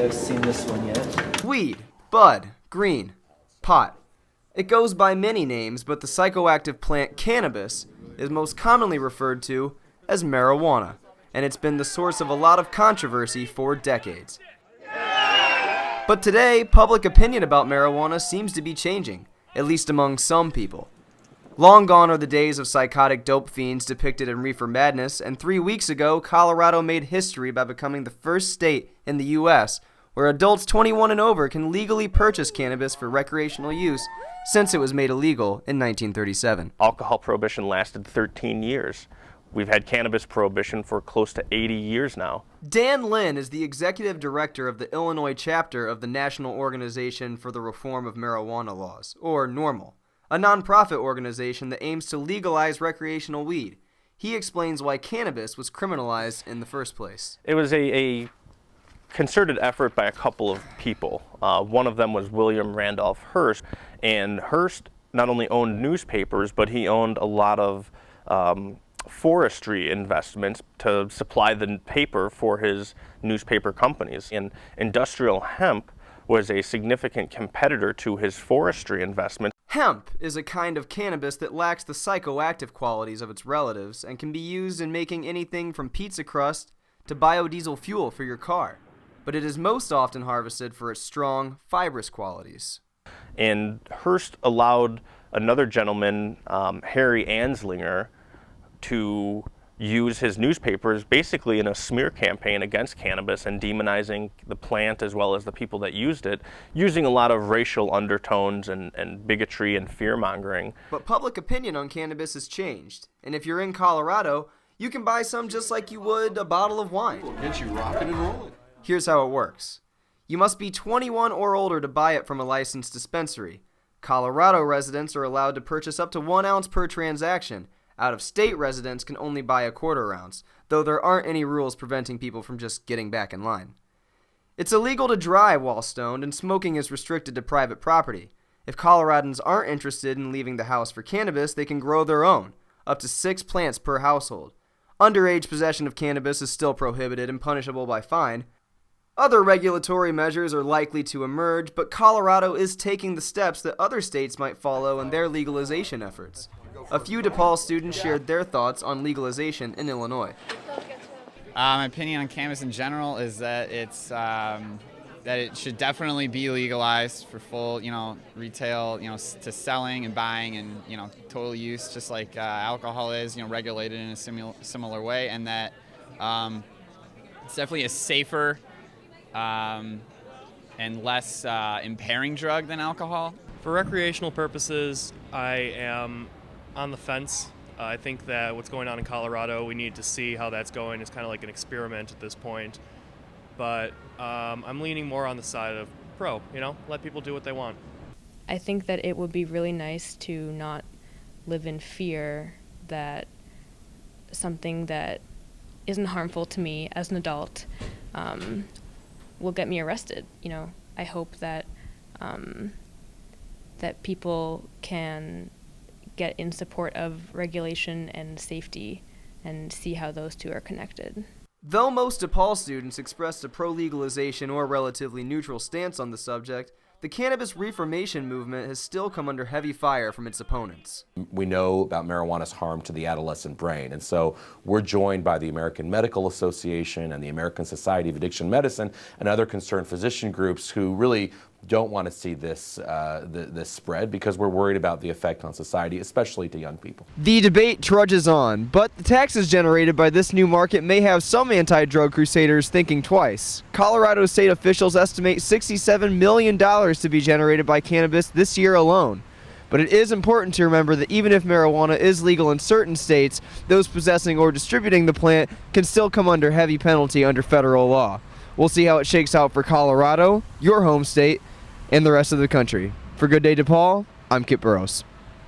think I've seen this one yet. Weed, bud, green, pot. It goes by many names, but the psychoactive plant cannabis is most commonly referred to as marijuana, and it's been the source of a lot of controversy for decades. But today, public opinion about marijuana seems to be changing, at least among some people. Long gone are the days of psychotic dope fiends depicted in Reefer Madness, and 3 weeks ago, Colorado made history by becoming the first state in the U.S. where adults 21 and over can legally purchase cannabis for recreational use since it was made illegal in 1937. Alcohol prohibition lasted 13 years. We've had cannabis prohibition for close to 80 years now. Dan Lin is the executive director of the Illinois chapter of the National Organization for the Reform of Marijuana Laws, or NORML, a nonprofit organization that aims to legalize recreational weed. He explains why cannabis was criminalized in the first place. It was a concerted effort by a couple of people. One of them was William Randolph Hearst, and Hearst not only owned newspapers, but he owned a lot of forestry investments to supply the paper for his newspaper companies. And industrial hemp was a significant competitor to his forestry investment. Hemp is a kind of cannabis that lacks the psychoactive qualities of its relatives and can be used in making anything from pizza crust to biodiesel fuel for your car. But it is most often harvested for its strong, fibrous qualities. And Hearst allowed another gentleman, Harry Anslinger, to use his newspapers basically in a smear campaign against cannabis and demonizing the plant as well as the people that used it, using a lot of racial undertones and bigotry and fear-mongering. But public opinion on cannabis has changed, and if you're in Colorado, you can buy some just like you would a bottle of wine. We'll get you rocking and rolling. Here's how it works. You must be 21 or older to buy it from a licensed dispensary. Colorado residents are allowed to purchase up to 1 ounce per transaction. Out-of-state residents can only buy a quarter ounce, though there aren't any rules preventing people from just getting back in line. It's illegal to drive while stoned, and smoking is restricted to private property. If Coloradans aren't interested in leaving the house for cannabis, they can grow their own, up to 6 plants per household. Underage possession of cannabis is still prohibited and punishable by fine. Other regulatory measures are likely to emerge, but Colorado is taking the steps that other states might follow in their legalization efforts. A few DePaul students shared their thoughts on legalization in Illinois. My opinion on cannabis in general is that that it should definitely be legalized for full, retail, to selling and buying and, total use, just like alcohol is, regulated in a similar way, and that it's definitely a safer and less impairing drug than alcohol. For recreational purposes, I am on the fence. I think that what's going on in Colorado, we need to see how that's going. It's kind of like an experiment at this point. But I'm leaning more on the side of pro, let people do what they want. I think that it would be really nice to not live in fear that something that isn't harmful to me as an adult will get me arrested. I hope that that people can get in support of regulation and safety and see how those two are connected. Though most DePaul students expressed a pro-legalization or relatively neutral stance on the subject, the cannabis reformation movement has still come under heavy fire from its opponents. We know about marijuana's harm to the adolescent brain, and so we're joined by the American Medical Association and the American Society of Addiction Medicine and other concerned physician groups who really don't want to see this spread because we're worried about the effect on society, especially to young people. The debate trudges on, but the taxes generated by this new market may have some anti-drug crusaders thinking twice. Colorado state officials estimate $67 million to be generated by cannabis this year alone. But it is important to remember that even if marijuana is legal in certain states, those possessing or distributing the plant can still come under heavy penalty under federal law. We'll see how it shakes out for Colorado, your home state, and the rest of the country. For Good Day DePaul, I'm Kip Burrows.